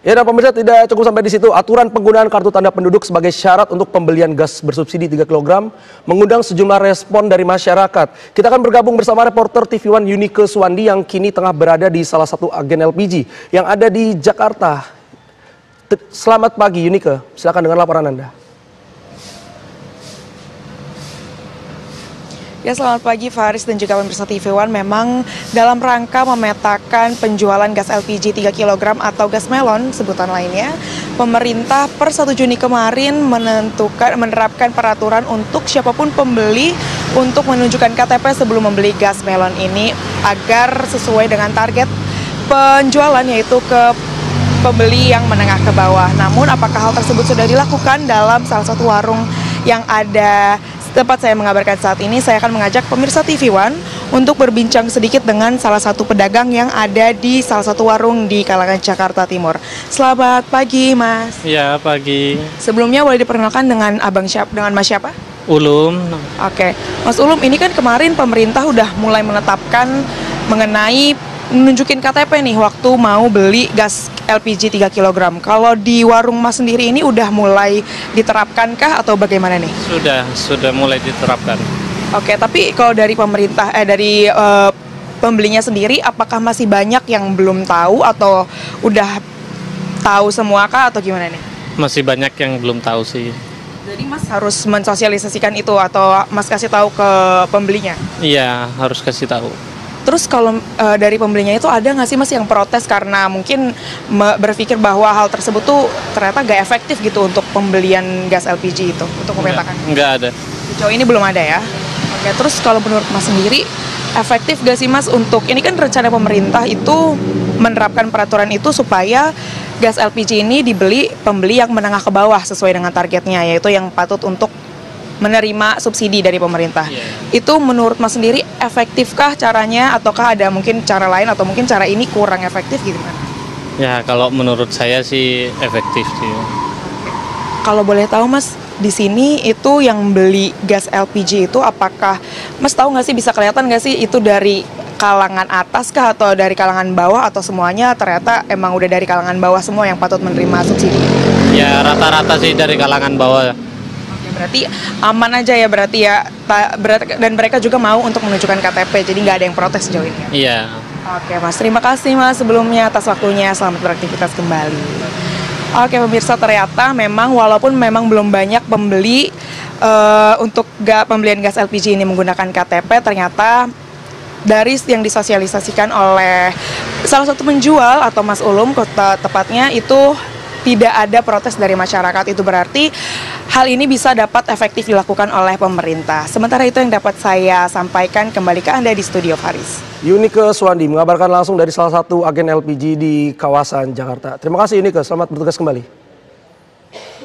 Ya, dan pemirsa, tidak cukup sampai di situ. Aturan penggunaan kartu tanda penduduk sebagai syarat untuk pembelian gas bersubsidi 3 kg mengundang sejumlah respon dari masyarakat. Kita akan bergabung bersama reporter TV One Yunike Suwandi yang kini tengah berada di salah satu agen LPG yang ada di Jakarta. Selamat pagi Yunike, silakan dengan laporan Anda. Ya, selamat pagi Faris dan juga pemirsa TV One. Memang dalam rangka memetakan penjualan gas LPG 3 kg atau gas melon sebutan lainnya, pemerintah per 1 Juni kemarin menerapkan peraturan untuk siapapun pembeli untuk menunjukkan KTP sebelum membeli gas melon ini agar sesuai dengan target penjualan, yaitu ke pembeli yang menengah ke bawah. Namun apakah hal tersebut sudah dilakukan dalam salah satu warung yang ada tempat saya mengabarkan saat ini? Saya akan mengajak pemirsa TV One untuk berbincang sedikit dengan salah satu pedagang yang ada di salah satu warung di kalangan Jakarta Timur. Selamat pagi, Mas. Ya, pagi. Sebelumnya boleh diperkenalkan dengan Mas siapa? Ulum. Oke, Mas Ulum, ini kan kemarin pemerintah udah mulai menetapkan mengenai nunjukin KTP nih waktu mau beli gas LPG 3 kg. Kalau di warung Mas sendiri ini udah mulai diterapkankah atau bagaimana nih? Sudah mulai diterapkan. Oke, tapi kalau dari pemerintah dari pembelinya sendiri, apakah masih banyak yang belum tahu atau udah tahu semua kah atau gimana nih? Masih banyak yang belum tahu sih. Jadi Mas harus mensosialisasikan itu atau Mas kasih tahu ke pembelinya? Iya, harus kasih tahu. Terus kalau dari pembelinya itu ada nggak sih Mas yang protes karena mungkin berpikir bahwa hal tersebut tuh ternyata nggak efektif gitu untuk pembelian gas LPG itu, untuk memetakan? Nggak ada. Sejauh ini belum ada ya? Oke, terus kalau menurut Mas sendiri, efektif nggak sih Mas untuk, ini kan rencana pemerintah itu menerapkan peraturan itu supaya gas LPG ini dibeli pembeli yang menengah ke bawah sesuai dengan targetnya, yaitu yang patut untuk menerima subsidi dari pemerintah. Itu menurut Mas sendiri efektifkah caranya, ataukah ada mungkin cara lain atau mungkin cara ini kurang efektif gitu kan? Ya, kalau menurut saya sih efektif sih. Kalau boleh tahu Mas, di sini itu yang beli gas LPG itu apakah Mas tahu nggak sih, bisa kelihatan nggak sih itu dari kalangan atas kah atau dari kalangan bawah, atau semuanya ternyata emang udah dari kalangan bawah semua yang patut menerima subsidi? Ya, rata-rata sih dari kalangan bawah. Berarti aman aja ya, berarti ya, dan mereka juga mau untuk menunjukkan KTP, jadi nggak ada yang protes sejauh ini ya? Iya. Oke Mas, terima kasih Mas sebelumnya atas waktunya, selamat beraktivitas kembali. Oke pemirsa, ternyata memang walaupun memang belum banyak pembeli untuk pembelian gas LPG ini menggunakan KTP, ternyata dari yang disosialisasikan oleh salah satu penjual atau Mas Ulum tepatnya itu tidak ada protes dari masyarakat. Itu berarti hal ini bisa dapat efektif dilakukan oleh pemerintah. Sementara itu yang dapat saya sampaikan, kembali ke Anda di studio Faris. Yunike Suwandi mengabarkan langsung dari salah satu agen LPG di kawasan Jakarta. Terima kasih Yunike, selamat bertugas kembali.